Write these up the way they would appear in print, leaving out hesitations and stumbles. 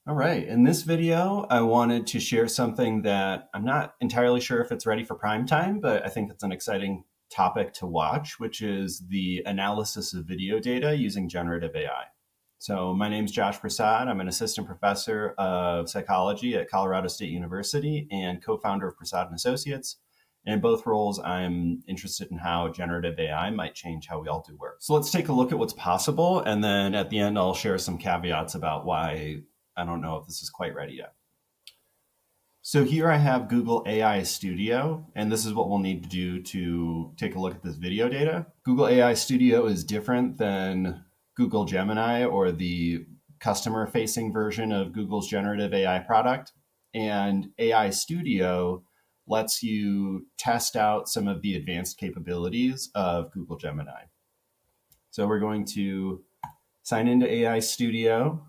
All right, in this video, I wanted to share something that I'm not entirely sure if it's ready for prime time, but I think it's an exciting topic to watch, which is the analysis of video data using generative AI. So my name's Josh Prasad. I'm an assistant professor of psychology at Colorado State University and co-founder of Prasad and Associates. And in both roles, I'm interested in how generative AI might change how we all do work. So let's take a look at what's possible. And then at the end, I'll share some caveats about why I don't know if this is quite ready yet. So here I have Google AI Studio, and this is what we'll need to do to take a look at this video data. Google AI Studio is different than Google Gemini or the customer-facing version of Google's generative AI product. And AI Studio lets you test out some of the advanced capabilities of Google Gemini. So we're going to sign into AI Studio.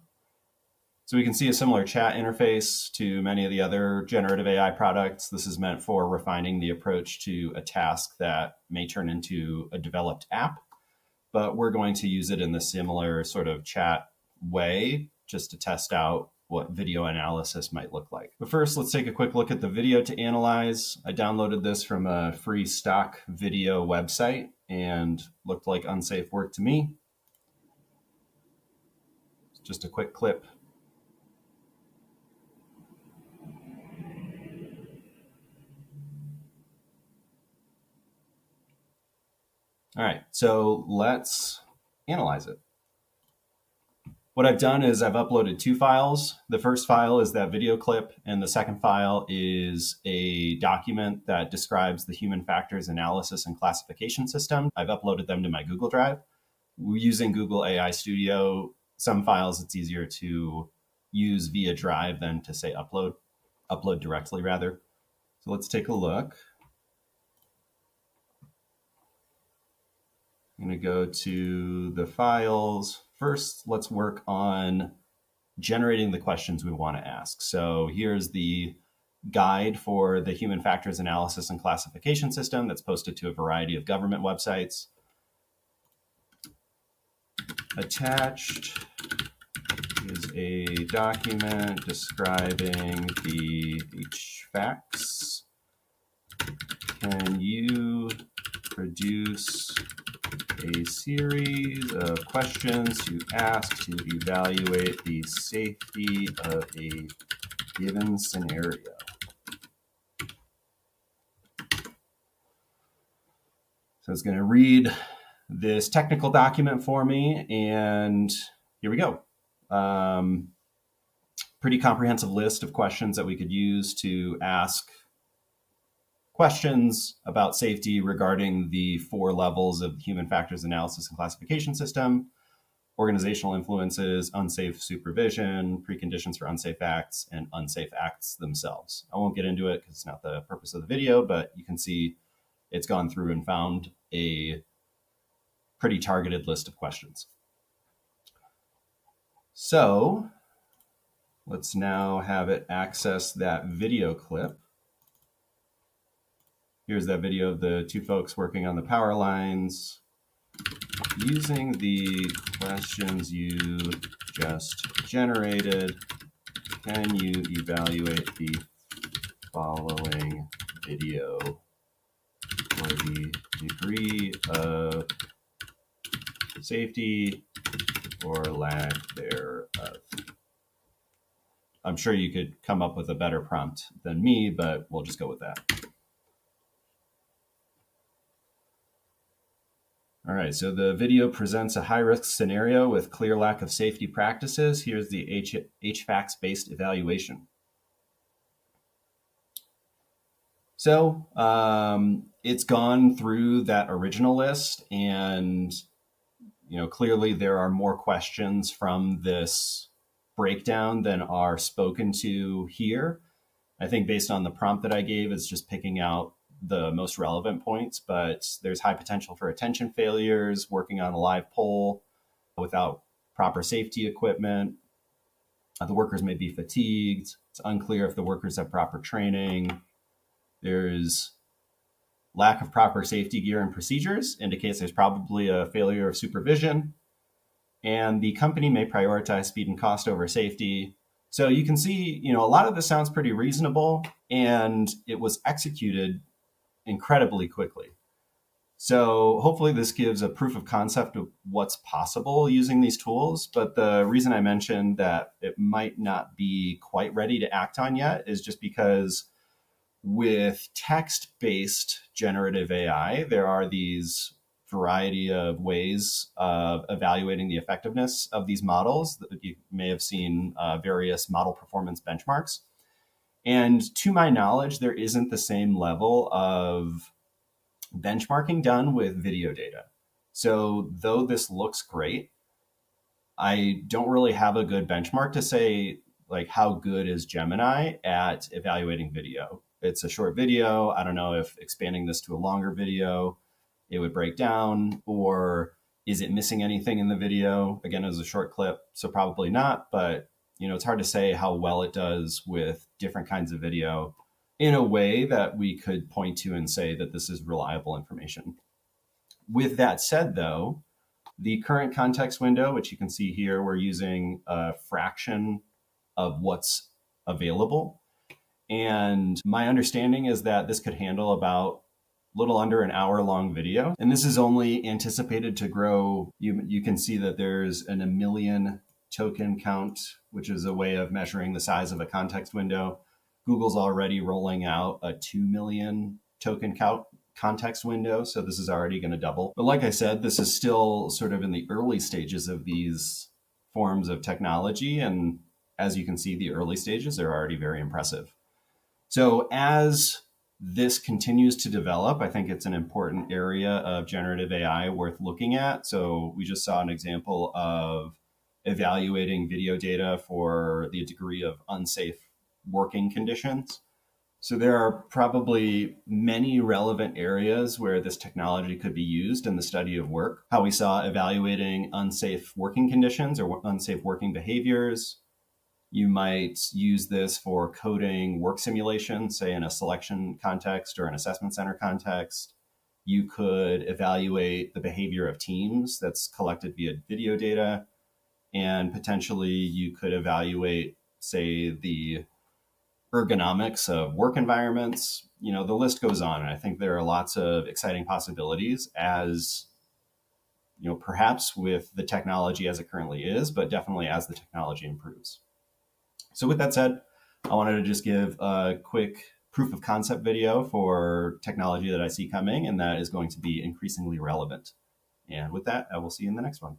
So we can see a similar chat interface to many of the other generative AI products. This is meant for refining the approach to a task that may turn into a developed app, but we're going to use it in the similar sort of chat way just to test out what video analysis might look like. But first, let's take a quick look at the video to analyze. I downloaded this from a free stock video website and looked like unsafe work to me. Just a quick clip. All right, so let's analyze it. What I've done is I've uploaded two files. The first file is that video clip, and the second file is a document that describes the human factors analysis and classification system. I've uploaded them to my Google Drive. Using Google AI Studio, some files it's easier to use via Drive than to say upload directly rather. So let's take a look. I'm going to go to the files. First, let's work on generating the questions we want to ask. So here's the guide for the human factors analysis and classification system that's posted to a variety of government websites. Attached is a document describing the HFACs. Can you produce a series of questions to ask to evaluate the safety of a given scenario? So it's going to read this technical document for me, and here we go. Pretty comprehensive list of questions that we could use to ask questions about safety regarding the 4 levels of human factors analysis and classification system: organizational influences, unsafe supervision, preconditions for unsafe acts, and unsafe acts themselves. I won't get into it because it's not the purpose of the video, but you can see it's gone through and found a pretty targeted list of questions. So let's now have it access that video clip. Here's that video of the two folks working on the power lines. Using the questions you just generated, can you evaluate the following video for the degree of safety or lack thereof? I'm sure you could come up with a better prompt than me, but we'll just go with that. All right, so the video presents a high-risk scenario with clear lack of safety practices. Here's the HFACs-based evaluation. So it's gone through that original list, and clearly there are more questions from this breakdown than are spoken to here. I think based on the prompt that I gave, it's just picking out the most relevant points, but there's high potential for attention failures, working on a live pole without proper safety equipment. The workers may be fatigued. It's unclear if the workers have proper training. There's lack of proper safety gear and procedures, indicates there's probably a failure of supervision. And the company may prioritize speed and cost over safety. So you can see, a lot of this sounds pretty reasonable, and it was executed incredibly quickly. So hopefully this gives a proof of concept of what's possible using these tools. But the reason I mentioned that it might not be quite ready to act on yet is just because with text-based generative AI, there are these variety of ways of evaluating the effectiveness of these models. You may have seen various model performance benchmarks. And to my knowledge, there isn't the same level of benchmarking done with video data. So though this looks great, I don't really have a good benchmark to say like how good is Gemini at evaluating video. It's a short video. I don't know if expanding this to a longer video, it would break down, or is it missing anything in the video? Again, it was a short clip, so probably not, but it's hard to say how well it does with different kinds of video in a way that we could point to and say that this is reliable information. With that said, though, the current context window, which you can see here, we're using a fraction of what's available. And my understanding is that this could handle about a little under an hour-long video. And this is only anticipated to grow. You can see that there's a million token count, which is a way of measuring the size of a context window. Google's already rolling out a 2 million token count context window. So this is already going to double. But like I said, this is still sort of in the early stages of these forms of technology. And as you can see, the early stages are already very impressive. So as this continues to develop, I think it's an important area of generative AI worth looking at. So we just saw an example of evaluating video data for the degree of unsafe working conditions. So there are probably many relevant areas where this technology could be used in the study of work. How we saw evaluating unsafe working conditions or unsafe working behaviors. You might use this for coding work simulations, say in a selection context or an assessment center context. You could evaluate the behavior of teams that's collected via video data. And potentially you could evaluate, say, the ergonomics of work environments. The list goes on. And I think there are lots of exciting possibilities as, perhaps with the technology as it currently is, but definitely as the technology improves. So with that said, I wanted to just give a quick proof of concept video for technology that I see coming and that is going to be increasingly relevant. And with that, I will see you in the next one.